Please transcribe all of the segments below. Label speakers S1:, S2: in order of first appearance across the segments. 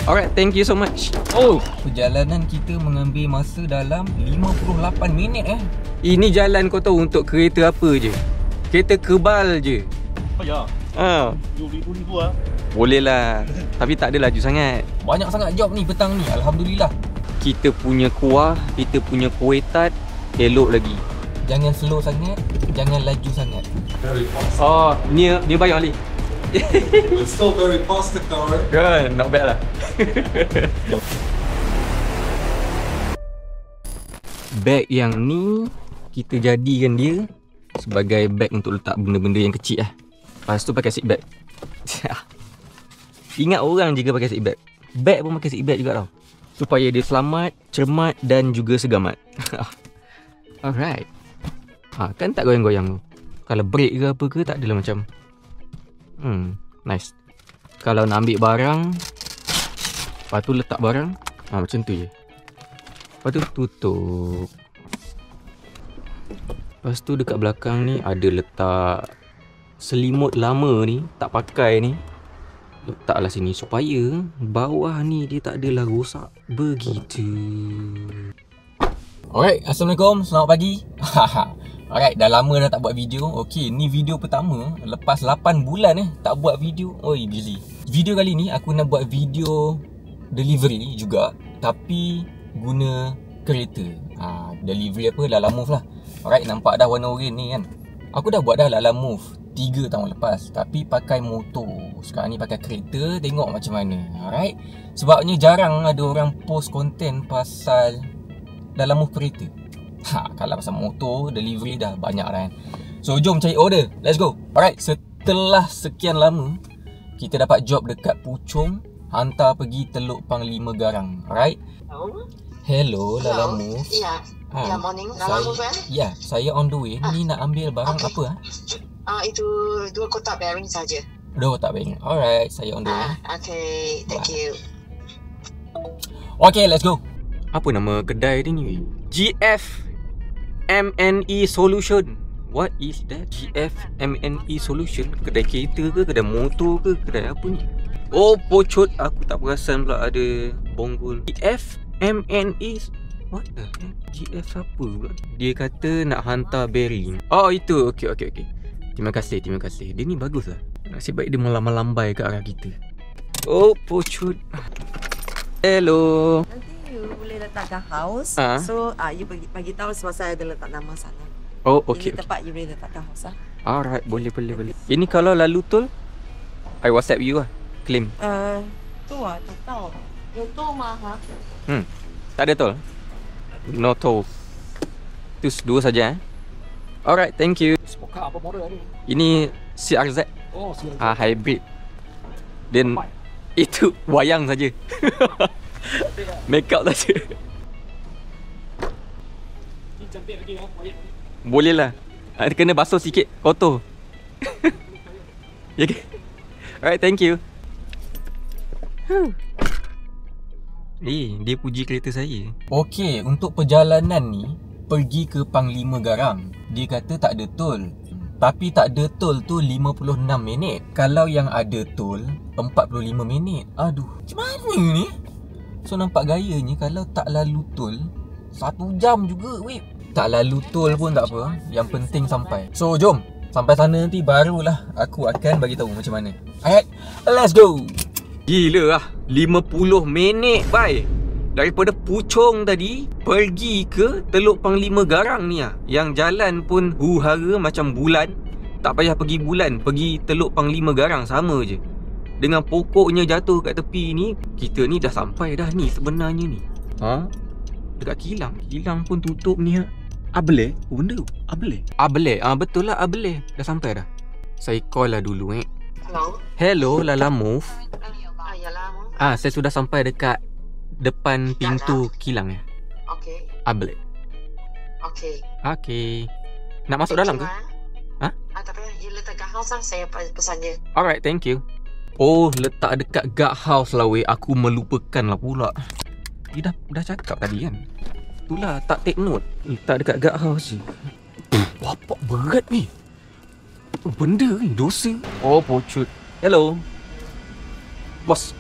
S1: Alright, thank you so much. Oh, perjalanan kita mengambil masa dalam 58 minit Ini jalan kau tahu untuk kereta apa je? Kereta kebal je.
S2: Oh ya. Ribu-ribu lah.
S1: Boleh lah. Tapi tak ada laju sangat. Banyak sangat job ni petang ni, alhamdulillah. Kita punya kuah, kita punya kuih tart elok lagi. Jangan slow sangat, jangan laju sangat.
S3: Very fast.
S1: Oh, nearby Ali.
S3: It's still very fast the car.
S1: Good, not bad lah. Bag yang ni kita jadikan dia sebagai bag untuk letak benda-benda yang kecil lah. Lepas tu pakai seat bag. Ingat orang jika pakai seat bag. Bag pun pakai seat bag juga tau. Supaya dia selamat, cermat dan juga segamat. Alright. Kan tak goyang-goyang tu. Kalau break ke apa ke tak adalah macam nice. Kalau nak ambil barang, lepas tu letak barang, macam tu je. Lepas tu tutup. Lepas tu dekat belakang ni ada letak selimut lama ni, tak pakai ni. Letaklah sini supaya bawah ni dia tak adalah rosak. Begitu. Alright, Assalamualaikum, selamat pagi. Alright, dah lama dah tak buat video. Okay, ni video pertama lepas 8 bulan tak buat video. Oi, busy. Video kali ni aku nak buat video delivery juga, tapi guna kereta. Delivery apa? Lalamove lah. Alright, nampak dah warna oren ni kan. Aku dah buat dah Lalamove 3 tahun lepas, tapi pakai motor. Sekarang ni pakai kereta, tengok macam mana. Alright. Sebabnya jarang ada orang post konten pasal Lalamove kereta. Kalau pasal motor, delivery dah banyak dah kan. So jom cari order, let's go. Alright, setelah sekian lama kita dapat job dekat Puchong, hantar pergi Teluk Panglima Garang. Alright. Hello, Lalamove.
S4: Ya, morning. Lalamove kan?
S1: Ya, saya on the way. Ni nak ambil barang apa
S4: Itu 2 kotak bearing saja.
S1: 2 kotak bearing. Alright, saya on the way.
S4: Okay, thank you.
S1: Okay, let's go. Apa nama kedai ni? GF MNE Solution. What is that? GF MNE Solution. Kedai kereta ke? Kedai motor ke? Kedai apa ni? Oh, pocut. Aku tak perasan pula ada bonggol. GF MNE. What the heck? GF apa pula? Dia kata nak hantar bearing. Oh, itu. Okay. Terima kasih. Dia ni bagus lah. Nasib baik dia melambai ke arah kita. Oh, pocut. Hello.
S4: Boleh letakkan house. So you bagi tahu semasa ada letak nama sana.
S1: Oh, okey.
S4: Ini tempat you boleh letakkan house
S1: Alright, boleh. Ini kalau lalu tol, I WhatsApp you lah. Claim.
S4: Tu tak tahu. Yung tol mahal.
S1: Tak ada tol. No toll. Itu 2 saja Alright, thank you.
S2: Spoka apa model ni?
S1: Ini CRZ.
S2: Oh, CRZ.
S1: Hybrid. Dan itu wayang saja. Make up saja.
S2: Ni cantik lagi wayang.
S1: Boleh lah. Kena basuh sikit, kotor. Ya ke? Alright, thank you. Dia puji kereta saya. Okey, untuk perjalanan ni pergi ke Panglima Garang, dia kata tak ada tol. Tapi tak ada tol tu 56 minit. Kalau yang ada tol 45 minit. Aduh, macam mana ni? So nampak gayanya kalau tak lalu tol 1 jam juga weh. Tak lalu tol pun tak apa, yang penting sampai. So jom, sampai sana nanti barulah aku akan bagi tahu macam mana. Alright, let's go. Gila lah, 50 minit bye. Daripada Puchong tadi pergi ke Teluk Panglima Garang ni yang jalan pun huru-hara macam bulan. Tak payah pergi bulan, pergi Teluk Panglima Garang sama je. Dengan pokoknya jatuh kat tepi ni, kita ni dah sampai dah ni sebenarnya ni. Dekat kilang. Kilang pun tutup ni Abeleh? Oh benda tu? Abeleh? Betul lah Abeleh. Dah sampai dah. Saya call lah dulu Hello Lalamove. Saya sudah sampai dekat depan pintu kilang
S4: Okay.
S1: Abeleh. Okay. Nak masuk dalam ke?
S4: Tapi you letak kat house saya pesan je.
S1: Alright, thank you. Oh, letak dekat guard house lah weh. Aku melupakan lah pula. Dia dah cakap tadi kan. Itulah tak take note. Letak dekat guard house je. Bapak berat ni. Benda ni dosa. Oh, pocut. Hello. Bos.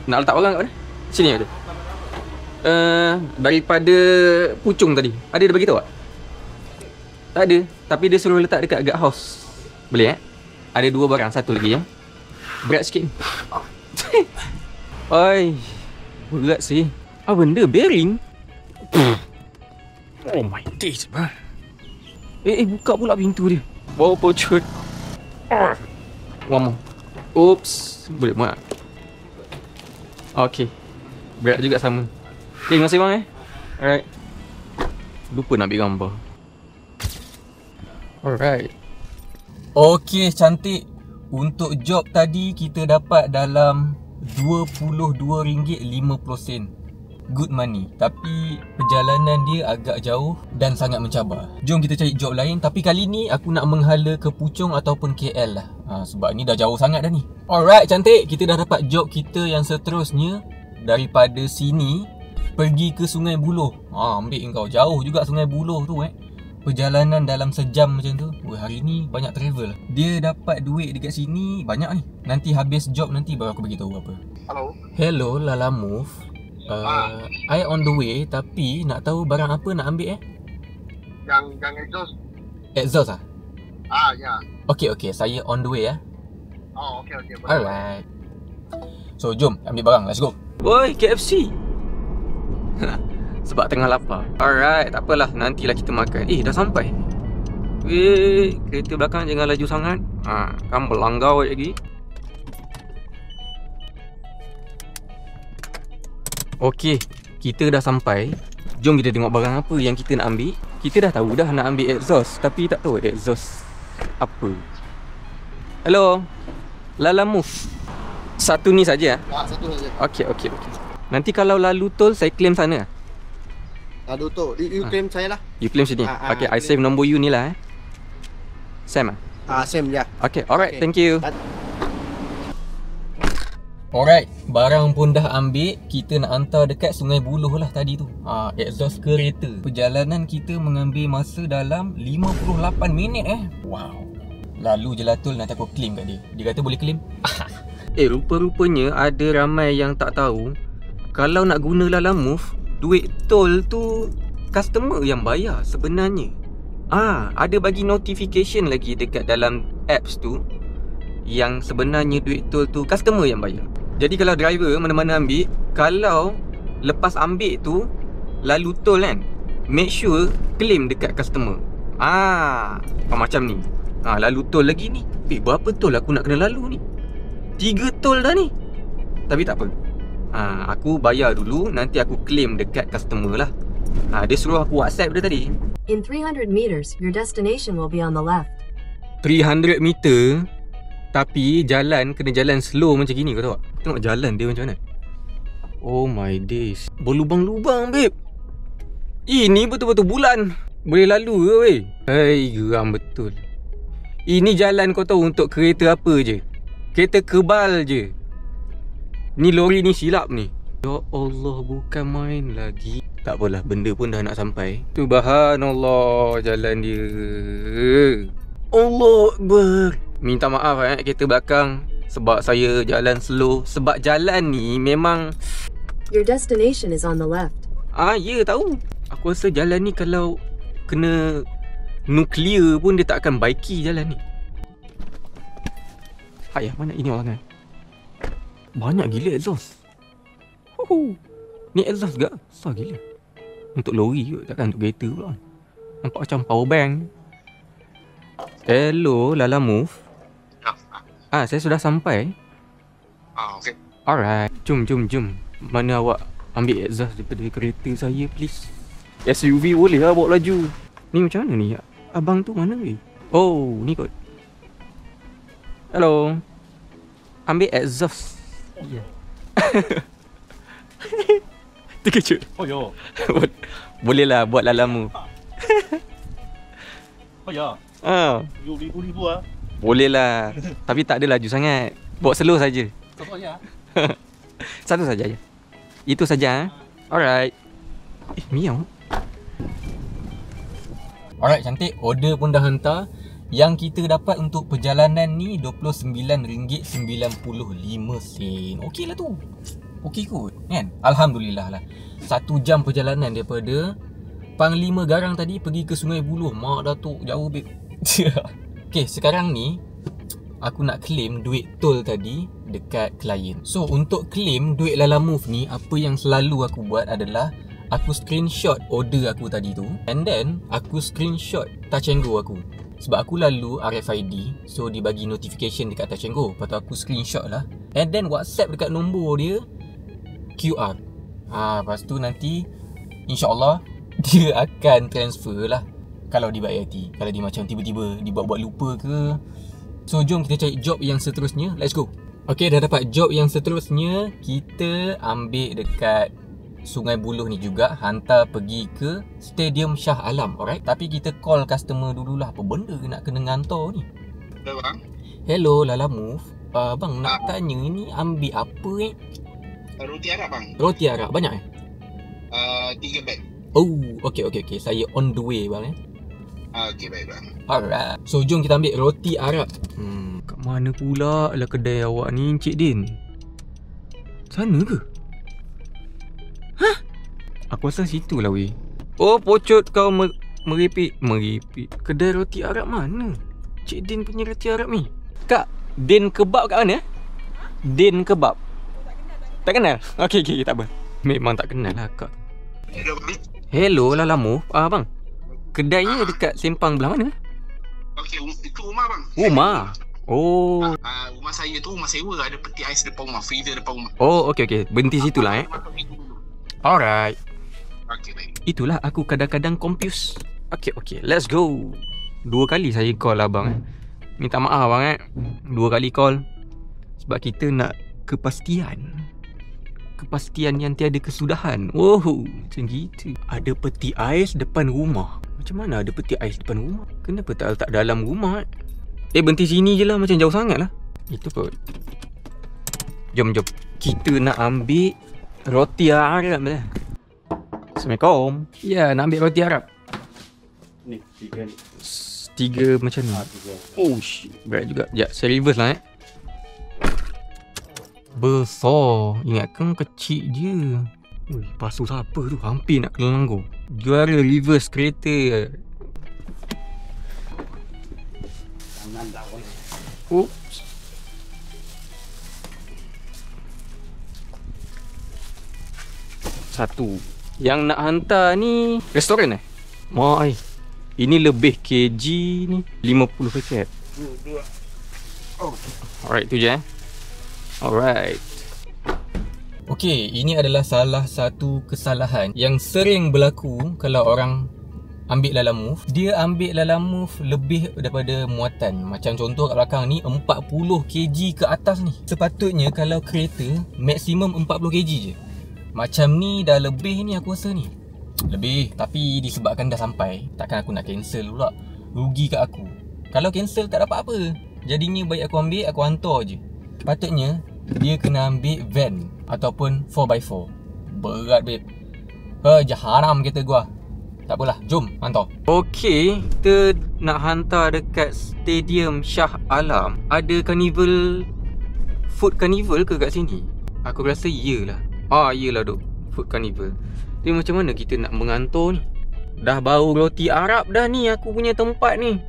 S1: Nak letak orang kat mana? Sini ada. Daripada Puchong tadi. Ada dia bagi tahu tak? Tak ada. Tapi dia suruh letak dekat guard house. Boleh Ada 2 barang. Satu lagi berat sikit ni. Oi, berat sih. Apa benda? Bearing? Oh my days, man. Buka pula pintu dia. Bawa pocot. One more. Oops. Boleh muat. Okay. Berat juga sama. Okay, terima kasih bang Alright. Lupa nak ambil gambar. Alright. Okay, cantik. Untuk job tadi kita dapat dalam RM22.50. Good money. Tapi perjalanan dia agak jauh dan sangat mencabar. Jom kita cari job lain. Tapi kali ni aku nak menghala ke Puchong ataupun KL lah. Sebab ni dah jauh sangat dah ni. Alright, cantik. Kita dah dapat job kita yang seterusnya. Daripada sini pergi ke Sungai Buloh. Ambil kau. Jauh juga Sungai Buloh tu Perjalanan dalam sejam macam tu. Hari ni banyak travel. Dia dapat duit dekat sini banyak ni. Nanti habis job nanti baru aku beritahu apa. Hello Lala Move. I on the way. Tapi nak tahu barang apa nak ambil
S5: Yang exhaust.
S1: Exhaust
S5: Ya.
S1: Okay, saya on the way
S5: Okay.
S1: Alright. So jom ambil barang. Let's go. Oi, KFC. Sebab tengah lapar. Alright, tak apalah. Nantilah kita makan. Dah sampai. Kereta belakang jangan laju sangat. Kan berlanggar lagi. Okey, kita dah sampai. Jom kita tengok barang apa yang kita nak ambil. Kita dah tahu dah nak ambil exhaust. Tapi tak tahu exhaust apa. Hello Lala Move. Satu ni saja
S5: Satu saja.
S1: Okey. Nanti kalau lalu tol saya claim sana.
S5: Lalu tol you claim saya lah.
S1: You claim sini. Okay, I save nombor you ni lah Sam
S5: Sam ya.
S1: Okay, alright, thank you. Alright, barang pun dah ambil. Kita nak hantar dekat Sungai Buloh lah tadi tu. Exhaust kereta. Perjalanan kita mengambil masa dalam 58 minit Wow. Lalu je lah tol, nanti aku claim kat dia. Dia kata boleh claim. Rupa-rupanya ada ramai yang tak tahu kalau nak guna Lala Move, duit tol tu customer yang bayar sebenarnya. Ada bagi notification lagi dekat dalam apps tu yang sebenarnya duit tol tu customer yang bayar. Jadi kalau driver mana-mana ambil, kalau lepas ambil tu lalu tol kan, make sure claim dekat customer. Macam ni. Lalu tol lagi ni. Berapa tol aku nak kena lalu ni? 3 tol dah ni. Tapi tak apa. Aku bayar dulu, nanti aku claim dekat customer lah. Dia suruh aku WhatsApp dia tadi.
S6: In 300 meters, your destination will be on the left.
S1: 300 meter. Tapi jalan kena jalan slow macam gini, kau tahu tak? Tengok jalan dia macam mana. Oh my days. Berlubang-lubang babe. Ini betul-betul bulan. Boleh lalu ke weh? Geram betul. Ini jalan kau tahu untuk kereta apa je? Kereta kebal je. Ni lori ni silap ni. Ya Allah, bukan main lagi. Tak apalah, benda pun dah nak sampai. Subhanallah jalan dia. Allah Akbar. Minta maaf kereta belakang sebab saya jalan slow. Sebab jalan ni memang
S6: Your destination is on the left.
S1: Ya tahu. Aku rasa jalan ni kalau kena nuklear pun dia tak akan baiki jalan ni. Mana ini orang banyak gila exhaust. Ni exhaust ke? Besar gila. Untuk lori kot, takkan untuk kereta pula. Nampak macam power bank. Hello Lala Move. Saya sudah sampai.
S5: Okay.
S1: Alright. Jom. Mana awak ambil exhaust daripada kereta saya please? SUV boleh lah bawa laju. Ni macam mana ni? Abang tu mana ni? Oh, ni kot. Hello. Ambil exhaust. Ya. Terkejut. Boleh lah buat Lala Move.
S2: Ribu
S1: boleh lah. Tapi tak ada laju sangat. Bawa slow saja. Satu saja. Itu saja. Alright. Miau. Alright, cantik. Order pun dah hantar. Yang kita dapat untuk perjalanan ni RM29.95. Okey lah tu. Okey kot kan? Alhamdulillah lah. 1 jam perjalanan daripada Panglima Garang tadi pergi ke Sungai Buloh. Mak Datuk, jauh babe. Okey, sekarang ni aku nak claim duit tol tadi dekat klien. So untuk claim duit Lalamove ni, apa yang selalu aku buat adalah aku screenshot order aku tadi tu, and then aku screenshot Touch 'n Go aku. Sebab aku lalu RFID, so dia bagi notification dekat Touch 'n Go. Lepas tu aku screenshot lah, and then WhatsApp dekat nombor dia QR. Lepas tu nanti InsyaAllah dia akan transfer lah kalau dia baik hati. Kalau dia macam tiba-tiba dibuat-buat lupa ke. So jom kita cari job yang seterusnya. Let's go. Okay, dah dapat job yang seterusnya. Kita ambil dekat Sungai Buloh ni juga, hantar pergi ke Stadium Shah Alam. Alright, tapi kita call customer dululah. Apa benda nak kena ngantor ni?
S5: Hello bang.
S1: Hello Lalamove. Bang nak tanya ni ambil apa
S5: Roti Arab bang.
S1: Roti Arab banyak
S5: 3 bag.
S1: Oh, okay. Saya on the way bang
S5: Okay, baik bang.
S1: Alright. So jom kita ambil roti Arab. Kat mana pula lah kedai awak ni, Encik Din? Sana ke? Hah? Aku rasa situ lah weh. Oh, pocot kau meripik. Kedai roti Arab mana? Encik Din punya roti Arab ni. Kak, Din Kebab kat mana? Din Kebab. Tak kenal? Okay, tak apa. Memang tak kenal lah kak.
S5: Hello bang.
S1: Hello Lalamove. Bang, kedainya dekat Sempang belah mana?
S5: Okay, itu rumah bang.
S1: Rumah? Oh.
S5: Rumah saya tu rumah sewa, ada peti ais depan rumah, freezer depan rumah.
S1: Oh, okay. Berhenti situ lah Alright.
S5: Okay, baik.
S1: Itulah aku kadang-kadang confused. Okay, let's go. 2 kali saya call abang Minta maaf bang 2 kali call. Sebab kita nak kepastian yang tiada kesudahan. Oh, macam gitu. Ada peti ais depan rumah. Macam mana ada peti ais depan rumah? Kenapa tak letak dalam rumah? Berhenti sini je lah, macam jauh sangat lah. Itu kot. Jom. Kita nak ambil roti Arab lah. Assalamualaikum. Ya, nak ambil roti Arab.
S2: Ni 3 ni.
S1: 3 macam ni. Oh shit, berat juga. Sekejap, saya reverse lah Besar. Ingatkan kecil je. Ui, pasu siapa tu? Hampir nak kena langgar. Juara reverse kereta. Oops. Satu. Yang nak hantar ni restoran Mai. Ini lebih kg ni. 50 paket. Alright, tu je Alright. Okay, ini adalah salah satu kesalahan yang sering berlaku kalau orang ambil Lalamove. Dia ambil Lalamove lebih daripada muatan. Macam contoh kat belakang ni 40 kg ke atas ni. Sepatutnya kalau kereta maksimum 40 kg je. Macam ni dah lebih ni aku rasa ni. Lebih, tapi disebabkan dah sampai, takkan aku nak cancel pula. Rugi kat aku. Kalau cancel tak dapat apa. Jadinya baik aku ambil, aku hantar je. Patutnya dia kena ambil van ataupun 4x4. Berat babe. Haram kata gua. Tak apalah, jom hantar. Okey, kita nak hantar dekat Stadium Shah Alam. Ada carnival, food carnival ke kat sini? Aku rasa iyalah. Iyalah duk, food carnival. Tapi macam mana kita nak mengantar ni? Dah bau roti Arab dah ni aku punya tempat ni.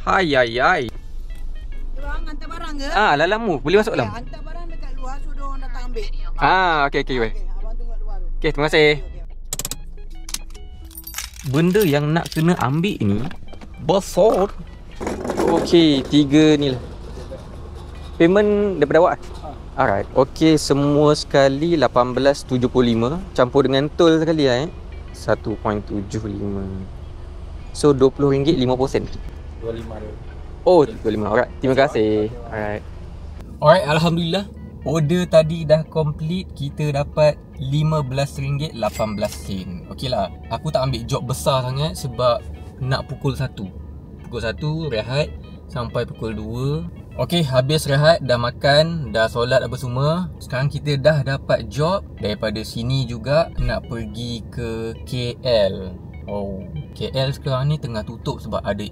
S1: Hai.
S4: Korang hantar barang ke?
S1: Lalamove, boleh masuk dalam?
S4: Hantar barang dekat luar, so diorang datang ambil.
S1: Okay, baik.
S4: Abang tunggu kat luar tu.
S1: Okay, terima kasih. Benda yang nak kena ambil ni besar. Okay, 3 ni lah. Payment daripada awak? Alright. Okay, semua sekali 18.75 campur dengan tol sekali 1.75. So RM20.50.
S2: 25.
S1: Oh, 25. Alright. Terima kasih. Alright, alhamdulillah. Order tadi dah complete. Kita dapat RM15.18. Okey lah. Aku tak ambil job besar sangat sebab nak pukul 1. Pukul 1 rehat sampai pukul 2. Okey, habis rehat, dah makan, dah solat apa semua. Sekarang kita dah dapat job. Daripada sini juga nak pergi ke KL. KL sekarang ni tengah tutup sebab ada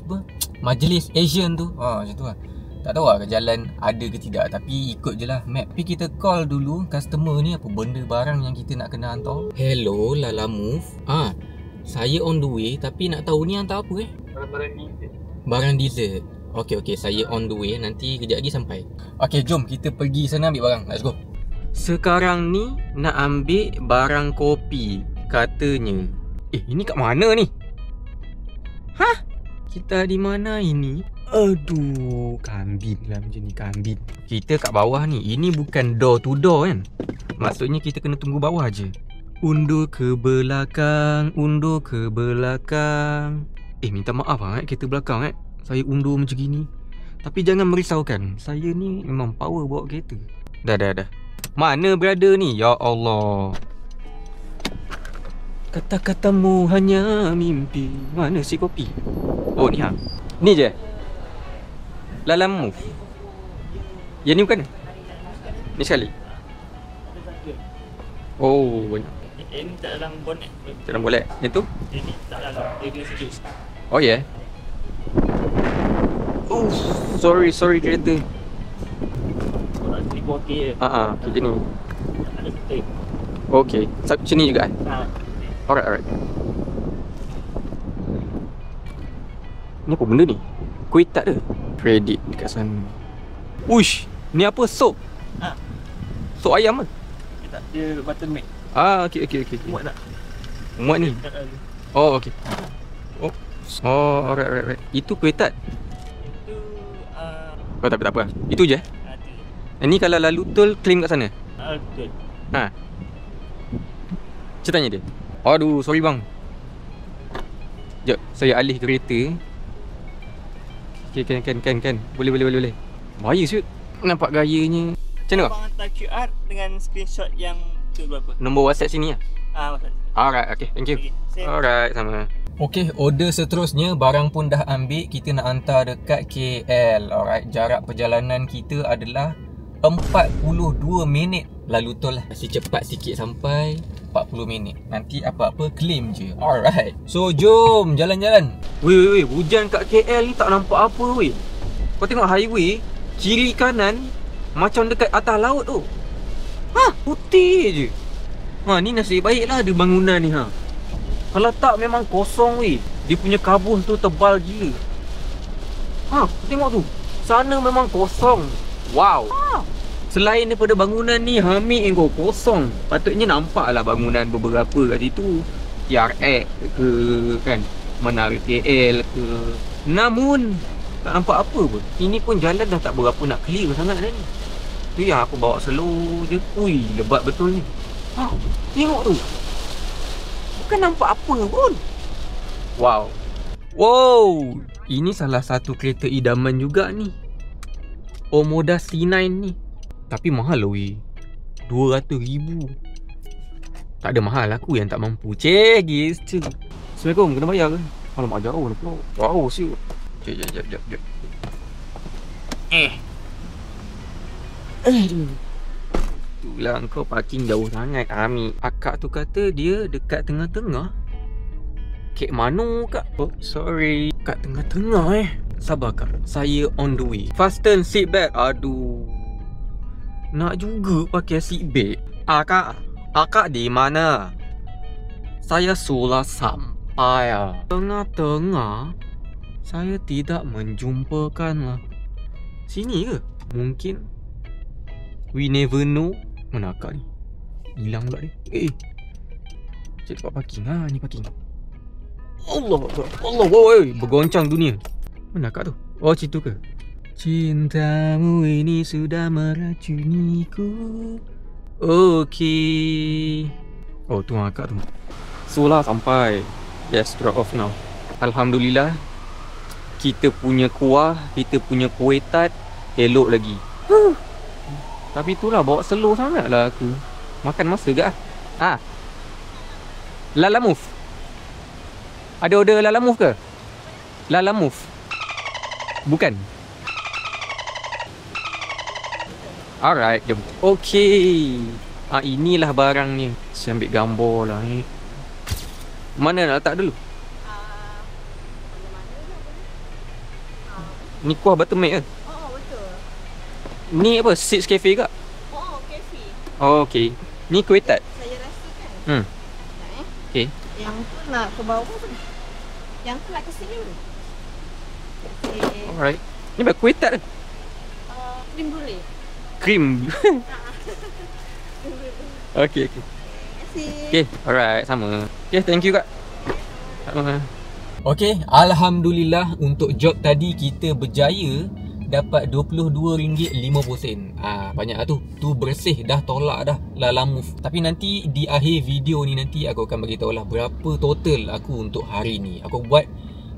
S1: apa, majlis Asian tu. Macam tu lah. Tak tahu lah jalan ada ke tidak, tapi ikut je lah map. Tapi kita call dulu customer ni apa benda barang yang kita nak kena hantar. Hello Lalamove. Saya on the way, tapi nak tahu ni hantar apa barang dessert. Okey, saya on the way, nanti kejap lagi sampai. Okey, jom kita pergi sana ambil barang. Let's go. Sekarang ni nak ambil barang kopi katanya. Ini kat mana ni? Kita di mana ini? Aduh, kambing lah macam ni, kambing. Kita kat bawah ni. Ini bukan door to door kan? Maksudnya kita kena tunggu bawah je. Undur ke belakang, undur ke belakang. Minta maaf lah kereta belakang saya undur macam gini. Tapi jangan merisaukan, saya ni memang power bawa kereta. Dah. Mana brother ni? Ya Allah. Kata-katamu hanya mimpi. Mana si kopi? Oh ni Ni je Lalamove. Yang ni bukan? Ni sekali. Oh banyak.
S2: Ini tak dalam bonet.
S1: Tak dalam bonet. Yang tu?
S2: Ini tak dalam. Dia kena sejuk.
S1: Oh ya. Sorry kereta.
S2: Orang sini pun okey je.
S1: Macam ni.
S2: Tak ada petik.
S1: Okey. Macam ni juga Alright. Ni apa benda ni? Kuih tak ada? Kredit dekat sana. Uish, ni apa? Sop? Sop ayam ke?
S2: Dia buttermilk.
S1: Okey.
S2: Muat tak?
S1: Muat ni? Oh, okey. Alright. Itu kuih tak?
S2: Itu
S1: tak apa. Itu je? Ni kalau lalu tol claim kat sana?
S2: betul.
S1: Saya tanya dia. Aduh, sorry bang. Sekejap, saya alih kereta. Okay, kan. Boleh. Bahaya siut. Nampak gayanya. Macam mana?
S2: Abang hantar QR dengan screenshot yang tu berapa?
S1: Nombor WhatsApp sini lah.
S2: WhatsApp.
S1: Alright, okay, thank you.
S2: Okay,
S1: alright, sama. Okay, order seterusnya. Barang pun dah ambil. Kita nak hantar dekat KL. Alright, jarak perjalanan kita adalah 42 minit. Lalu tol lah. Kasi cepat sikit sampai 40 minit. Nanti apa-apa claim je. Alright. So jom jalan-jalan. Weh, hujan kat KL ni tak nampak apa weh. Kau tengok highway kiri kanan macam dekat atas laut tu. Putih je. Ni nasib baik lah ada bangunan ni Kalau tak memang kosong weh. Dia punya kabus tu tebal gila. Tengok tu. Sana memang kosong. Wow. Selain daripada bangunan ni hamid kau kosong. Patutnya nampak lah bangunan beberapa kat situ. TRX ke kan, Menara KL ke. Namun tak nampak apa pun. Ini pun jalan dah tak berapa nak clear sangat dah ni. Tu yang aku bawa slow je. Ui, lebat betul ni. Tengok tu. Bukan nampak apa pun. Wow. Ini salah satu kereta idaman juga ni. Omoda C9 ni. Tapi mahal lah weh. 200,000. Tak ada mahal, aku yang tak mampu. Gitu. Assalamualaikum, kena bayar ke? Alamak, jauh ni pula. Wow, siut. Jap. Itulah kau parking jauh sangat, Ami. Akak tu kata dia dekat tengah-tengah. Kek mana kak? Oh, sorry. Kat tengah-tengah Sabar kak, saya on the way. Fasten seat belt. Aduh. Nak juga pakai seat belt. Akak di mana? Saya sudah sampai. Tengah-tengah saya tidak menjumpakan lah. Sini ke? Mungkin. We never know. Mana akak ni? Hilang pula dia. Cik tempat parking. Ni parking. Allah, woi, bergoncang dunia. Mana akak tu? Oh, situ ke? Cintamu ini sudah meracuniku. Okey. Oh, tu akak tu. Sulah sampai. Yes, drop off now. Alhamdulillah. Kita punya kuah, kita punya kuih tart elok lagi. Tapi itulah bawa slow sangat lah aku. Makan masa ke Lalamove. Ada order Lalamove ke? Lalamove. Bukan. Alright, jom. Okay. Inilah barangnya. Saya ambil gambar lah ni. Mana nak letak dulu? Ni kuah buttermilk ke?
S4: Oh, betul.
S1: Ni apa? Six Cafe ke?
S4: Oh, kafe.
S1: Oh, okey. Ni kuih tart.
S4: Saya rasa kan. Nak
S1: Okey.
S4: Yang tu nak ke bawah tu. Yang tu nak ke sini dulu. Okey.
S1: Alright. Ni apa kuih tart ke?
S4: Krim brulee.
S1: Krim. Okey.
S4: Terima kasih.
S1: Okay, alright, sama. Okay, thank you kak. Sama. Okay, Alhamdulillah untuk job tadi kita berjaya dapat RM22.50. Banyak lah tu. Tu bersih dah, tolak dah Lala Move. Tapi nanti di akhir video ni nanti aku akan bagi tahu lah berapa total aku untuk hari ni. Aku buat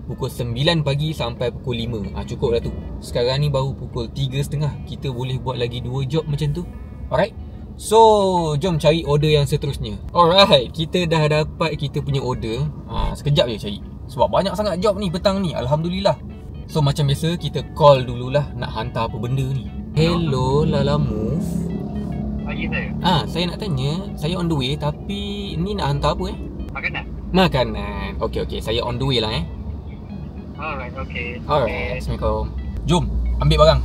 S1: pukul 9 pagi sampai pukul 5. Cukup lah tu. Sekarang ni baru pukul 3.30. Kita boleh buat lagi 2 job macam tu. Alright. So, jom cari order yang seterusnya. Alright, kita dah dapat kita punya order. Sekejap je cari. Sebab banyak sangat job ni petang ni. Alhamdulillah. So, macam biasa kita call dululah nak hantar apa benda ni. Hello, Lala Move.
S2: Pagi saya.
S1: Saya nak tanya, saya on the way tapi ni nak hantar apa
S2: Makanan?
S1: Makanan. Okey, saya on the way lah
S2: Alright, okay.
S1: Alright, Assalamualaikum. Jom, ambil barang.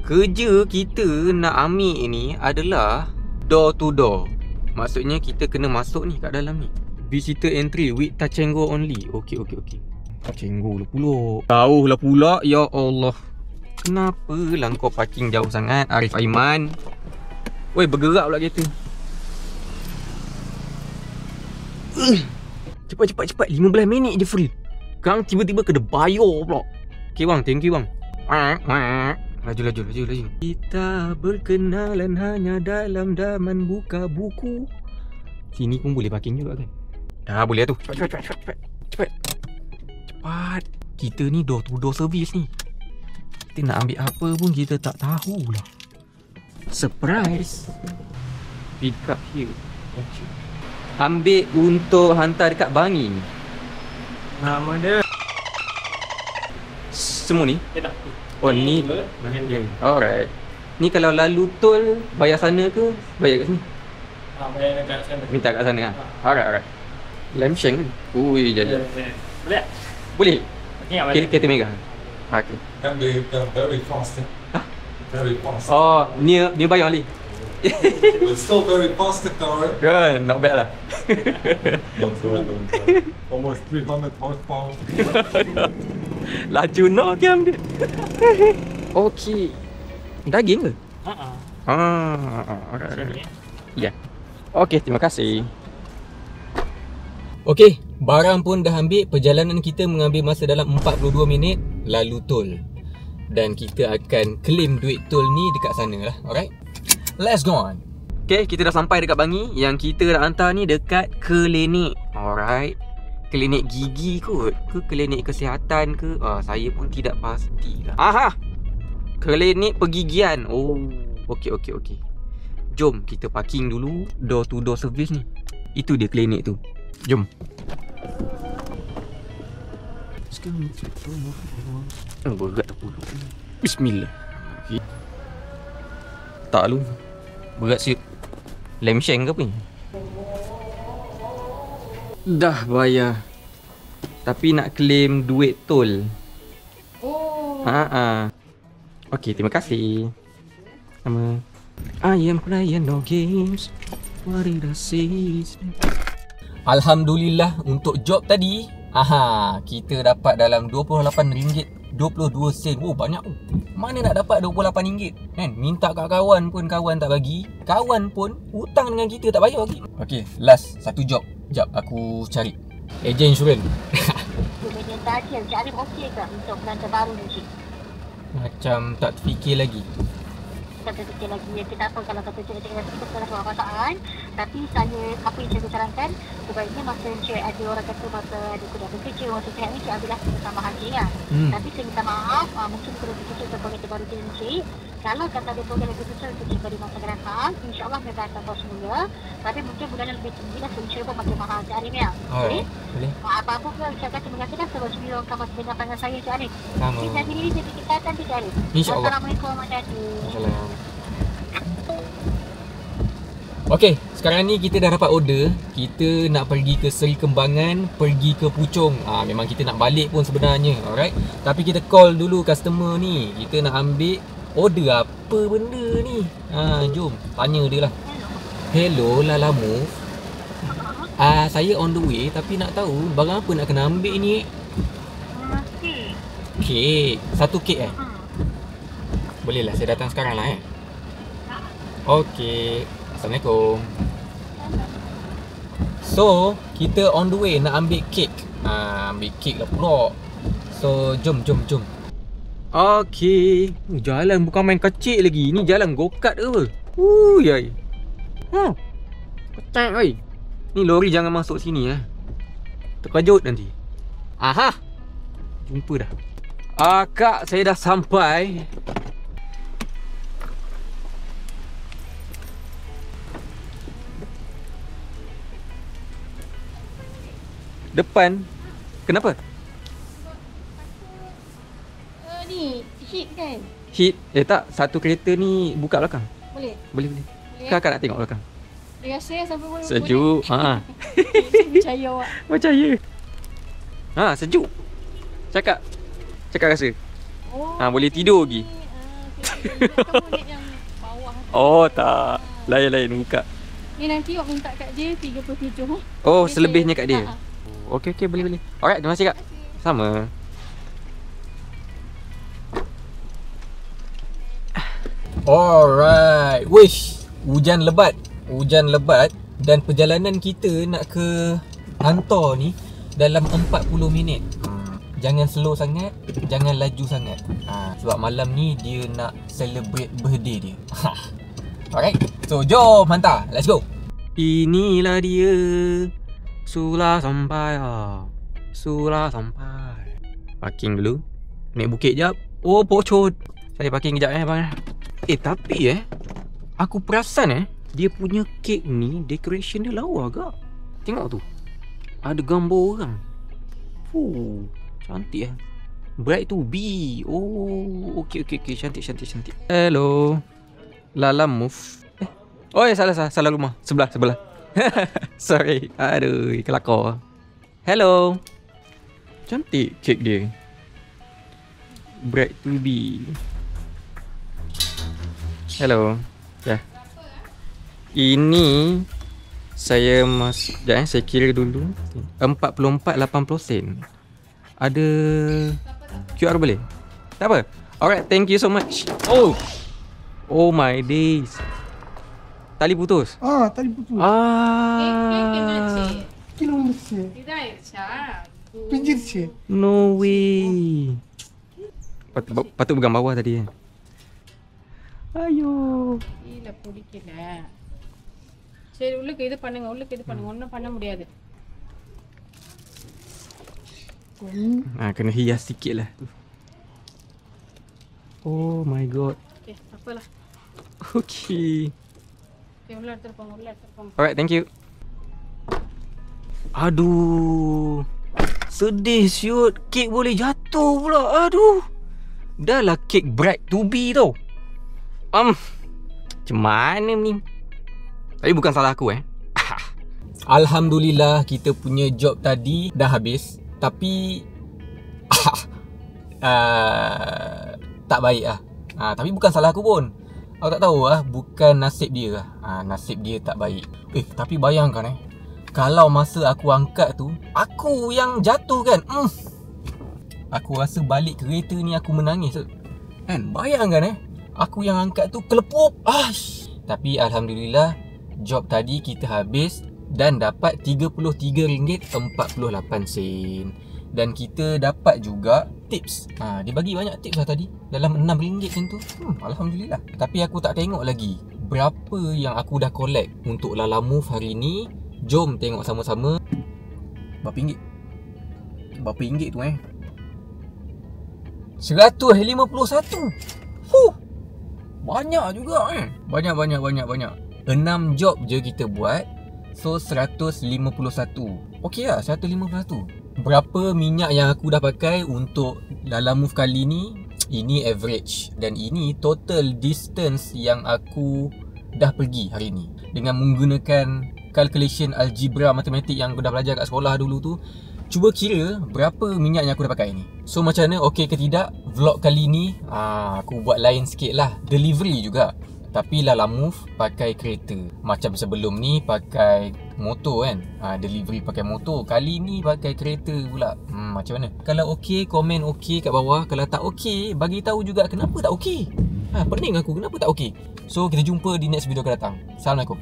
S1: Kerja kita nak ambil ni adalah door to door. Maksudnya kita kena masuk ni kat dalam ni. Visitor entry with touch and go only. Okey. Touch and go lah pula. Jauh lah pula, ya Allah. Kenapa lah kau parking jauh sangat, Arif Aiman? Woi, bergerak pula kereta. Cepat 15 minit je free. Sekarang tiba-tiba kena bayar pula. Okay bang, thank you bang. Laju. Kita berkenalan hanya dalam daman buka buku. Sini pun boleh parking juga kan? Dah boleh tu. Cepat. Kita ni door to door service ni. Kita nak ambil apa pun kita tak tahulah. Surprise. Pick up here. Ambil untuk hantar dekat Bangi.
S2: Nama dia?
S1: Semua ni?
S2: Tak.
S1: Oh ni. Alright. Ni kalau lalu tol bayar sana ke bayar kat sini?
S2: Bayar dekat sana.
S1: Minta kat sana lah. Alright. Lem Sheng kan? Ui, jadi.
S2: Boleh?
S1: Boleh?
S2: Okay,
S1: Kereta Mega. Okay.
S3: Can be very fast. Very fast.
S1: Oh, nearby only.
S3: But still very fast car.
S1: Good, not bad lah.
S3: Don't do. Almost 300 horsepower.
S1: Laju no game dia. Okey. Daging ke? Alright. Ya. Okey, terima kasih. Okey, barang pun dah ambil. Perjalanan kita mengambil masa dalam 42 minit lalu tol. Dan kita akan claim duit tol ni dekat sana lah. Alright. Let's go on. Okay, kita dah sampai dekat Bangi. Yang kita nak hantar ni dekat klinik. Alright. Klinik gigi kot ke klinik kesihatan ke? Saya pun tidak pasti lah. Aha. Klinik pergigian. Oh, okey. Jom kita parking dulu. Door to door service ni. Itu dia klinik tu. Jom. Berat tak puluh. Bismillah. Tak lu. Berat siut. Lem Sheng ke apa ni? Dah bayar. Tapi nak claim duit tol.
S4: Oh.
S1: Okey, terima kasih. Sama. I am playing no games. What did I say? Alhamdulillah untuk job tadi. Kita dapat dalam RM28.22. Oh, banyak tu. Mana nak dapat RM28 kan? Minta kat kawan pun kawan tak bagi. Kawan pun hutang dengan kita tak bayar lagi. Okey, last satu job. Sekejap aku cari. Ejen insurans.
S7: Ejen tadi Cik Arif okey ke untuk pelantar baru ni Cik?
S1: Macam tak terfikir lagi.
S7: Tak terfikir lagi. Kita apa kalau kata Cik rasa kita salah buat perasaan. Tapi saya, apa yang saya sarankan, sebaiknya masa Cik ada orang kata masa ada kuda bekerja, masa sihat ni Cik ambillah kesamaan Cik kan. Tapi saya minta maaf, mungkin perlu dikecil untuk pengajar baru Cik. Kalau kata ada program lebih besar untuk Cik beri masa akan datang, insyaAllah mereka akan tahu semula. Tapi mungkin bulan lebih tinggi lah, so insyaAllah makin mahal Cik Arif ya. Boleh? Apa-apa pun ucapkan terima kasih dah sebab semua orang kamu dengan pandangan saya Cik Arif. Kita diri jadi kita akan Cik Arif.
S1: InsyaAllah.
S7: Assalamualaikum warahmatullahi wabarakatuh.
S1: Okay, sekarang ni kita dah dapat order. Kita nak pergi ke Seri Kembangan, pergi ke Puchong. Memang kita nak balik pun sebenarnya. Alright. Tapi kita call dulu customer ni. Kita nak ambil order apa benda ni. Jom tanya dia lah. Hello Lalamove. Saya on the way tapi nak tahu barang apa nak kena ambil ni. Kek. Satu kek Boleh lah, saya datang sekarang lah Okay. Assalamualaikum. So, kita on the way nak ambil kek. Ambil kek lah pula. So, jom. Okay. Jalan bukan main kecil lagi. Ni jalan go-kart ke apa? Yai. Ketat oi. Ni lori jangan masuk sini terkejut nanti. Aha. Jumpa dah. Kak, saya dah sampai. Depan. Kenapa?
S4: Ni hit kan?
S1: Hit. Tak, satu kereta ni buka belakang.
S4: Boleh?
S1: Boleh.
S4: Ya?
S1: Kakak nak tengok belakang.
S4: Dia rasa sampai boleh.
S1: Sejuk.
S4: Saya percaya awak.
S1: Percaya. Sejuk. Cakap rasa. Boleh tidur lagi.
S4: Kamu naik yang bawah.
S1: Tak. Lain-lain buka.
S4: Ni nanti awak minta kat dia 37.
S1: Selebihnya kat dia. Okey, boleh. Alright, terima kasih kak. Sama. Alright. Wish, hujan lebat dan perjalanan kita nak ke Antor ni dalam 40 minit. Jangan slow sangat, jangan laju sangat. Sebab malam ni dia nak celebrate birthday dia. Alright. So, jom hantar. Let's go. Inilah dia. Sudah sampai. Parking dulu. Naik bukit jap. Pocot. Saya parking kejap bang. Tapi aku perasan dia punya kek ni decoration dia lawa agak. Tengok tu. Ada gambar orang. Cantik Bright to be. Okey. Cantik. Hello. Lalamove. Salah rumah. Sebelah. Sorry. Aduh, kelakar. Hello. Cantik kek dia. Bright to be. Hello. Ini saya saya kira dulu. 44.80 sen. Ada QR boleh? Tak apa. Alright, thank you so much. Oh my days. Tali putus.
S8: Tali putus. Kilo se. Pinjir se.
S1: No way. Patut pegang bawah tadi Ayo.
S4: இல்ல பிடிக்கல. சரி உள்ளுக்கு இது பண்ணுங்க ஒண்ணும் பண்ண முடியாது.
S1: Kena hias sikit lah. Oh my god.
S4: Okay, apalah.
S1: Okay.
S4: உள்ள எடுத்துட்டு
S1: Alright, thank you. Aduh. Sedih siut. Kek boleh jatuh pula. Aduh. Dah lah kek bright to be tau. Macam mana ni? Tapi bukan salah aku Alhamdulillah kita punya job tadi dah habis. Tapi tak baik tapi bukan salah aku pun. Aku tak tahu bukan nasib dia nasib dia tak baik. Tapi bayangkan kalau masa aku angkat tu aku yang jatuh kan. Aku rasa balik kereta ni aku menangis kan. Bayangkan aku yang angkat tu kelepup. Tapi alhamdulillah job tadi kita habis dan dapat RM33.48. Dan kita dapat juga tips. Dia bagi banyak tips lah tadi. Dalam RM6 macam tu. Alhamdulillah. Tapi aku tak tengok lagi berapa yang aku dah collect untuk Lalamove hari ni. Jom tengok sama-sama. Berapa ringgit? Berapa ringgit tu RM151. Banyak juga Banyak 6 job je kita buat. So 151. Okey lah 151. Berapa minyak yang aku dah pakai untuk Lalamove kali ni? Ini average. Dan ini total distance yang aku dah pergi hari ni. dengan menggunakan calculation algebra matematik yang aku dah belajar kat sekolah dulu tu, cuba kira berapa minyak yang aku dah pakai ni. So macam mana, okey ke tidak? Vlog kali ni aku buat lain sikit lah. Delivery juga, tapi Lala Move pakai kereta. Macam sebelum ni pakai motor kan, delivery pakai motor. Kali ni pakai kereta pula. Macam mana? Kalau okey, komen okey kat bawah. Kalau tak okey, bagi tahu juga kenapa tak okey. Pening aku, kenapa tak okey. So kita jumpa di next video akan datang. Assalamualaikum.